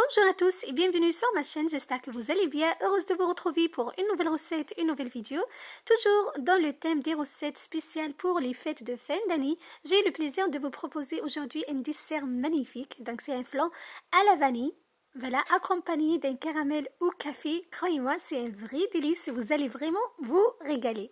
Bonjour à tous et bienvenue sur ma chaîne, j'espère que vous allez bien, heureuse de vous retrouver pour une nouvelle recette, une nouvelle vidéo. Toujours dans le thème des recettes spéciales pour les fêtes de fin d'année, j'ai le plaisir de vous proposer aujourd'hui un dessert magnifique. Donc c'est un flan à la vanille, voilà, accompagné d'un caramel ou café. Croyez-moi, c'est un vrai délice et vous allez vraiment vous régaler.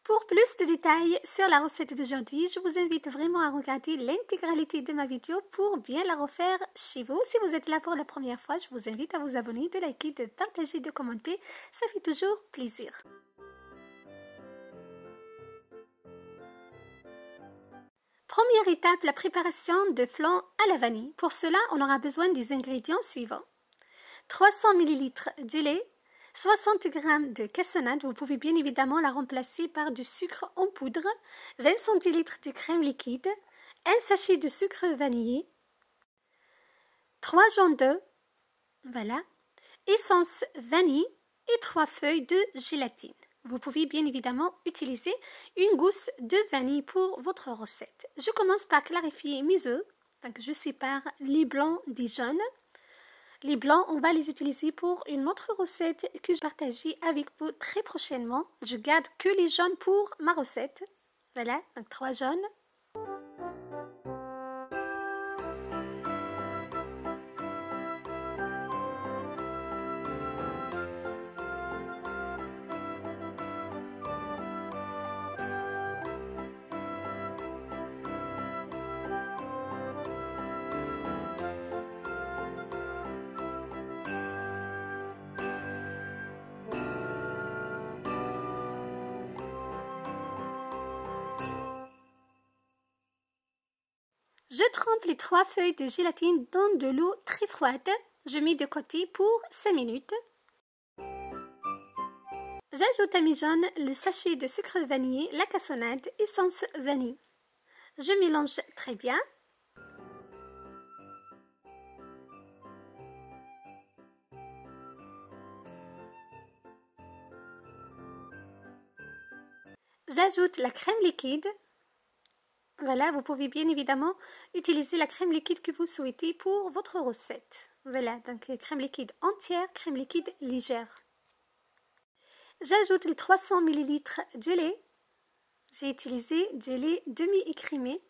Pour plus de détails sur la recette d'aujourd'hui, je vous invite vraiment à regarder l'intégralité de ma vidéo pour bien la refaire chez vous. Si vous êtes là pour la première fois, je vous invite à vous abonner, de liker, de partager, de commenter. Ça fait toujours plaisir. Première étape, la préparation de flan à la vanille. Pour cela, on aura besoin des ingrédients suivants. 300 ml de lait, 60 g de cassonade, vous pouvez bien évidemment la remplacer par du sucre en poudre, 20 cl de crème liquide, un sachet de sucre vanillé, 3 jaunes d'œufs, voilà, essence vanille et 3 feuilles de gélatine. Vous pouvez bien évidemment utiliser une gousse de vanille pour votre recette. Je commence par clarifier mes œufs, donc je sépare les blancs des jaunes. Les blancs, on va les utiliser pour une autre recette que je partagerai avec vous très prochainement. Je garde que les jaunes pour ma recette. Voilà, donc 3 jaunes. Je trempe les 3 feuilles de gélatine dans de l'eau très froide. Je mets de côté pour 5 minutes. J'ajoute à mes jaunes le sachet de sucre vanillé, la cassonade, essence vanille. Je mélange très bien. J'ajoute la crème liquide. Voilà, vous pouvez bien évidemment utiliser la crème liquide que vous souhaitez pour votre recette. Voilà, donc crème liquide entière, crème liquide légère. J'ajoute les 300 ml de lait. J'ai utilisé du lait demi-écrémé.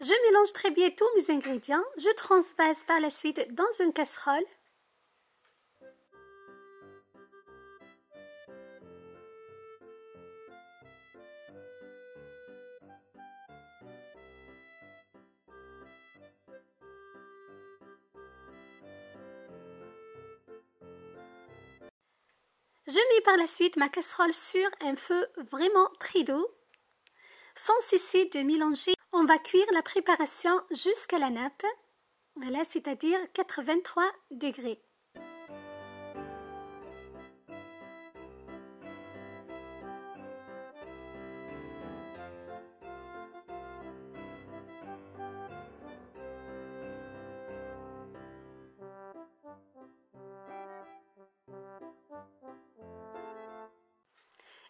Je mélange très bien tous mes ingrédients. Je transvase par la suite dans une casserole. Je mets par la suite ma casserole sur un feu vraiment très doux. Sans cesser de mélanger, on va cuire la préparation jusqu'à la nappe. Voilà, c'est-à-dire 83 degrés.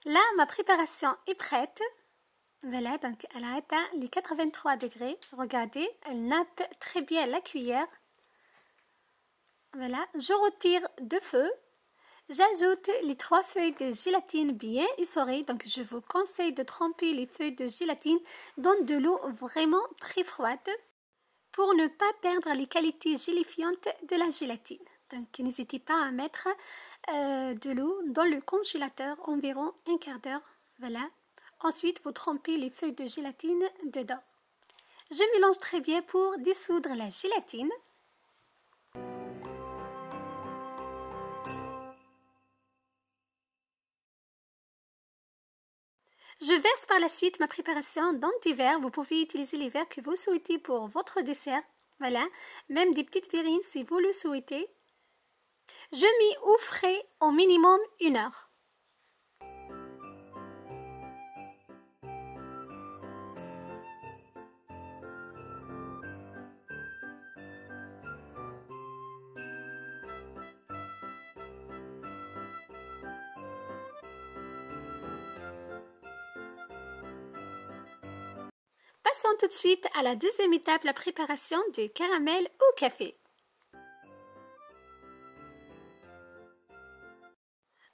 Là, ma préparation est prête. Voilà, donc elle a atteint les 83 degrés. Regardez, elle nappe très bien la cuillère. Voilà, je retire de feu. J'ajoute les 3 feuilles de gélatine bien essorées. Donc, je vous conseille de tremper les feuilles de gélatine dans de l'eau vraiment très froide pour ne pas perdre les qualités gélifiantes de la gélatine. Donc, n'hésitez pas à mettre de l'eau dans le congélateur environ un quart d'heure. Voilà. Ensuite, vous trempez les feuilles de gélatine dedans. Je mélange très bien pour dissoudre la gélatine. Je verse par la suite ma préparation dans des verres. Vous pouvez utiliser les verres que vous souhaitez pour votre dessert. Voilà, même des petites verrines si vous le souhaitez. Je mets au frais au minimum 1 heure. Passons tout de suite à la deuxième étape, la préparation du caramel au café.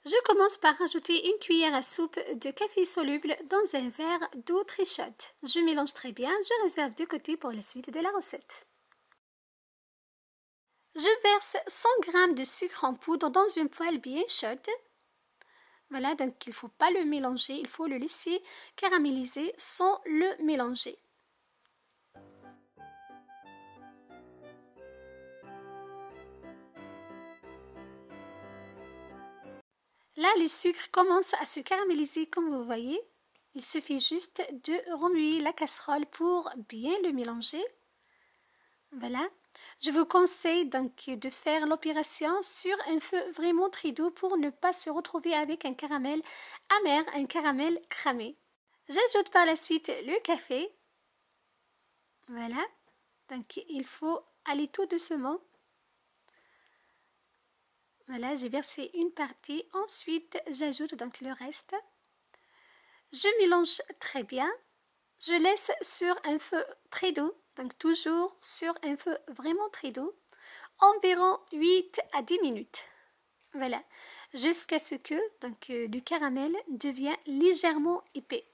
Je commence par rajouter une cuillère à soupe de café soluble dans un verre d'eau très chaude. Je mélange très bien, je réserve de côté pour la suite de la recette. Je verse 100 g de sucre en poudre dans une poêle bien chaude. Voilà, donc il ne faut pas le mélanger, il faut le laisser caraméliser sans le mélanger. Là, le sucre commence à se caraméliser comme vous voyez. Il suffit juste de remuer la casserole pour bien le mélanger. Voilà. Je vous conseille donc de faire l'opération sur un feu vraiment très doux pour ne pas se retrouver avec un caramel amer, un caramel cramé. J'ajoute par la suite le café. Voilà. Donc il faut aller tout doucement. Voilà, j'ai versé une partie. Ensuite, j'ajoute donc le reste. Je mélange très bien. Je laisse sur un feu très doux, donc toujours sur un feu vraiment très doux, environ 8 à 10 minutes. Voilà, jusqu'à ce que donc, du caramel devienne légèrement épais.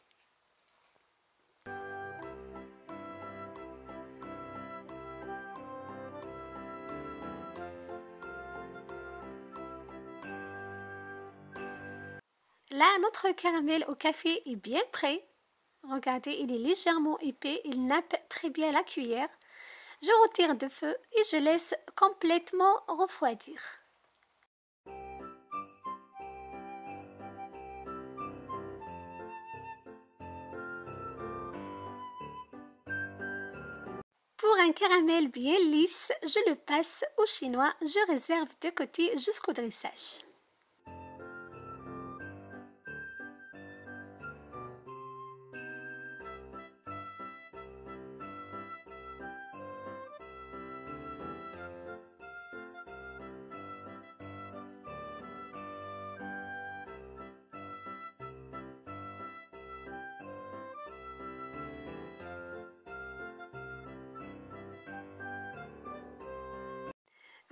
Là, notre caramel au café est bien prêt. Regardez, il est légèrement épais, il nappe très bien la cuillère. Je retire de feu et je laisse complètement refroidir. Pour un caramel bien lisse, je le passe au chinois. Je réserve de côté jusqu'au dressage.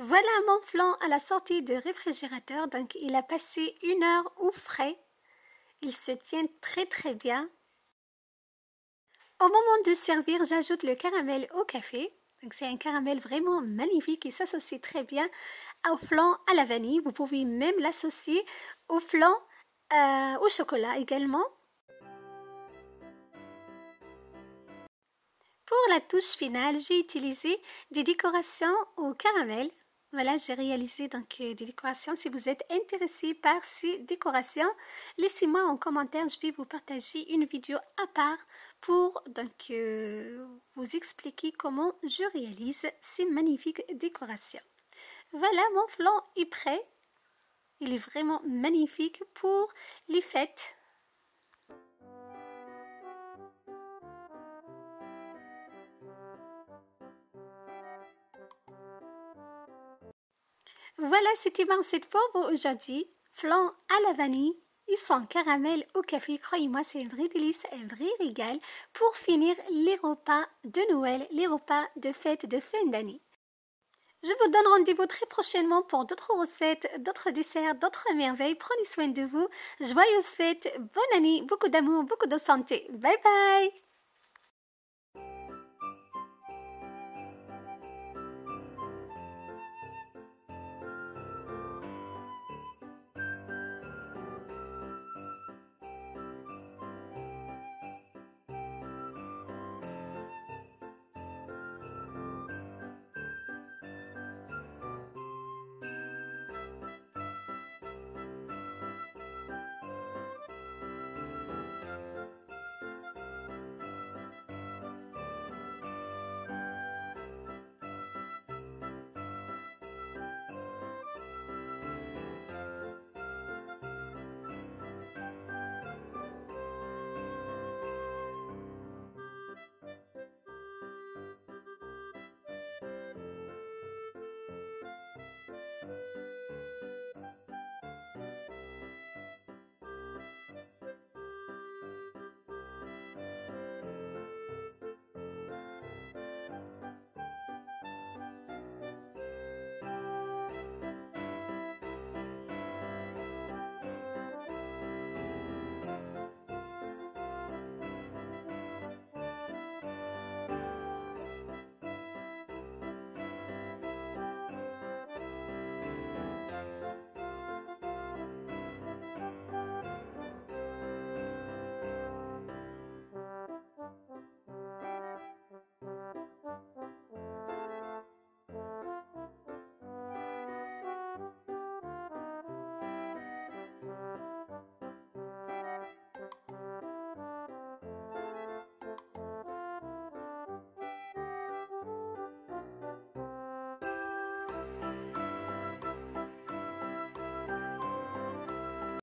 Voilà mon flan à la sortie du réfrigérateur, donc il a passé 1 heure au frais. Il se tient très très bien. Au moment de servir, j'ajoute le caramel au café. Donc c'est un caramel vraiment magnifique qui s'associe très bien au flan à la vanille. Vous pouvez même l'associer au flan au chocolat également. Pour la touche finale, j'ai utilisé des décorations au caramel. Voilà, j'ai réalisé donc des décorations. Si vous êtes intéressé par ces décorations, laissez-moi en commentaire. Je vais vous partager une vidéo à part pour donc vous expliquer comment je réalise ces magnifiques décorations. Voilà, mon flan est prêt. Il est vraiment magnifique pour les fêtes. Voilà, c'était ma recette pour vous aujourd'hui. Flan à la vanille et sans caramel au café. Croyez-moi, c'est un vrai délice, un vrai régal pour finir les repas de Noël, les repas de fête de fin d'année. Je vous donne rendez-vous très prochainement pour d'autres recettes, d'autres desserts, d'autres merveilles. Prenez soin de vous. Joyeuses fêtes, bonne année, beaucoup d'amour, beaucoup de santé. Bye bye!